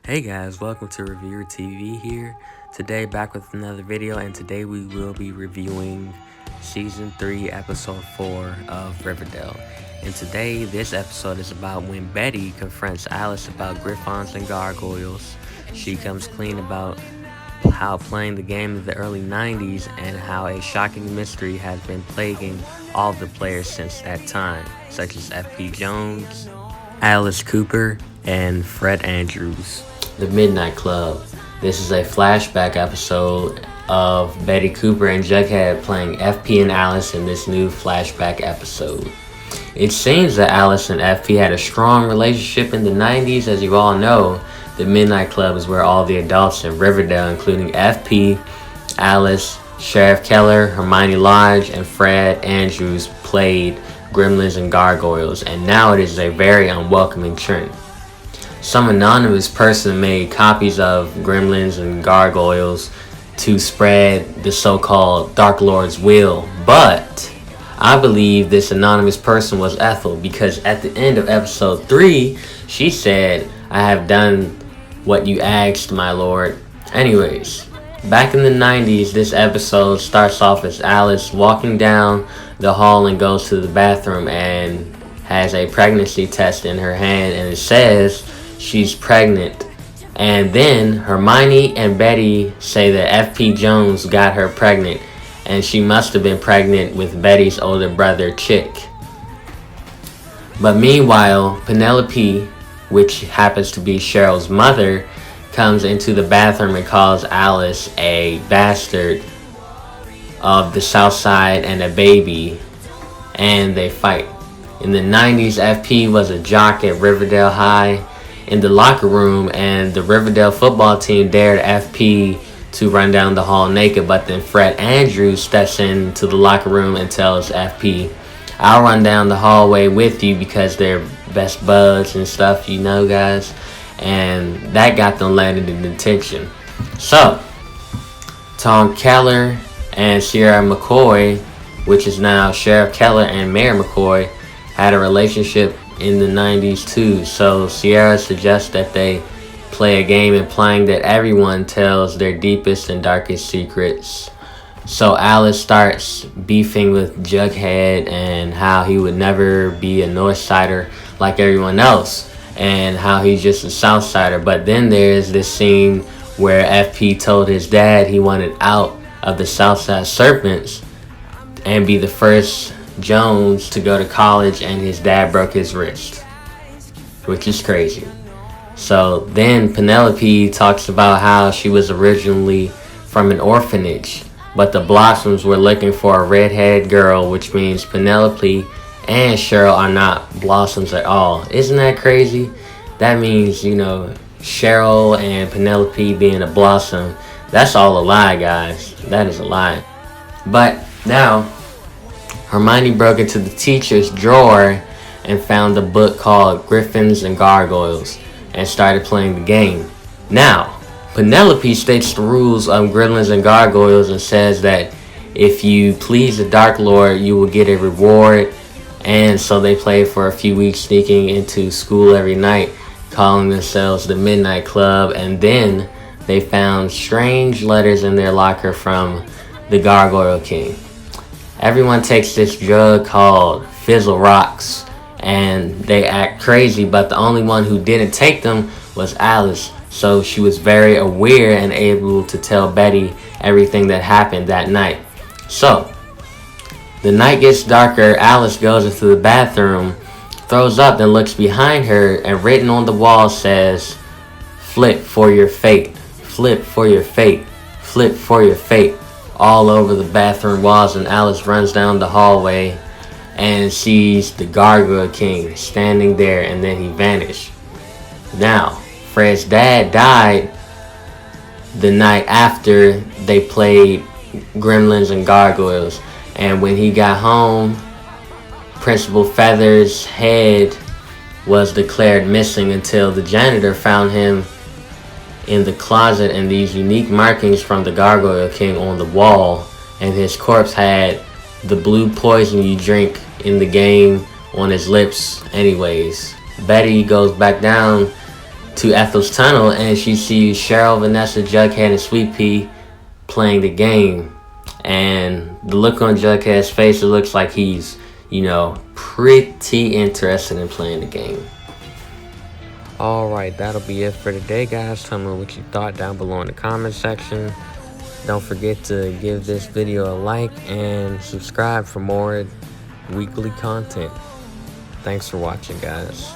Hey guys, welcome to Reviewer TV here. Today back with another video, and today we will be reviewing Season 3, Episode 4 of Riverdale. And today, this episode is about when Betty confronts Alice about Griffons and Gargoyles. She comes clean about how playing the game of the early 90s and how a shocking mystery has been plaguing all of the players since that time, such as F.P. Jones, Alice Cooper, and Fred Andrews. The Midnight Club. This is a flashback episode of Betty Cooper and Jughead playing FP and Alice in this new flashback episode. It seems that Alice and FP had a strong relationship in the 90s. As you all know, the Midnight Club is where all the adults in Riverdale, including FP, Alice, Sheriff Keller, Hermione Lodge, and Fred Andrews, played gremlins and gargoyles, and now it is a very unwelcoming trend. Some anonymous person made copies of gremlins and gargoyles to spread the so-called Dark Lord's will, but I believe this anonymous person was Ethel, because at the end of episode 3, she said, "I have done what you asked, my lord." Anyways, back in the 90s, this episode starts off as Alice walking down the hall and goes to the bathroom and has a pregnancy test in her hand, and it says she's pregnant. And then Hermione and Betty say that F.P. Jones got her pregnant, and she must have been pregnant with Betty's older brother, Chick. But meanwhile, Penelope, which happens to be Cheryl's mother, comes into the bathroom and calls Alice a bastard of the South Side and a baby, and they fight. In the 90s, FP was a jock at Riverdale High in the locker room, and the Riverdale football team dared FP to run down the hall naked, but then Fred Andrews steps into the locker room and tells FP, "I'll run down the hallway with you," because they're best buds and stuff, you know, guys. And that got them landed in detention. So, Tom Keller and Sierra McCoy, which is now Sheriff Keller and Mayor McCoy, had a relationship in the 90s too. So Sierra suggests that they play a game implying that everyone tells their deepest and darkest secrets. So Alice starts beefing with Jughead and how he would never be a North Sider like everyone else, and how he's just a South Sider. But then there's this scene where FP told his dad he wanted out of the Southside Serpents and be the first Jones to go to college, and his dad broke his wrist, which is crazy. So then Penelope talks about how she was originally from an orphanage, but the Blossoms were looking for a redhead girl, which means Penelope and Cheryl are not Blossoms at all. Isn't that crazy? That means, you know, Cheryl and Penelope being a Blossom. That's all a lie, guys. That is a lie. But now Hermione broke into the teacher's drawer and found a book called Griffins and Gargoyles and started playing the game. Now, Penelope states the rules of Gremlins and Gargoyles and says that if you please the Dark Lord, you will get a reward. And so they played for a few weeks, sneaking into school every night, calling themselves the Midnight Club, and then they found strange letters in their locker from the Gargoyle King. Everyone takes this drug called Fizzle Rocks, and they act crazy, but the only one who didn't take them was Alice. So she was very aware and able to tell Betty everything that happened that night. So the night gets darker. Alice goes into the bathroom, throws up, then looks behind her, and written on the wall says, "Flip for your fate, flip for your fate, flip for your fate," all over the bathroom walls. And Alice runs down the hallway and sees the Gargoyle King standing there, and then he vanished. Now, Fred's dad died the night after they played Gremlins and Gargoyles, and when he got home, Principal Feather's head was declared missing until the janitor found him in the closet, and these unique markings from the Gargoyle King on the wall, and his corpse had the blue poison you drink in the game on his lips. Anyways, Betty goes back down to Ethel's tunnel, and she sees Cheryl, Vanessa, Jughead, and Sweet Pea playing the game. And the look on Jughead's face, it looks like he's, pretty interested in playing the game. Alright, that'll be it for today, guys. Tell me what you thought down below in the comment section. Don't forget to give this video a like and subscribe for more weekly content. Thanks for watching, guys.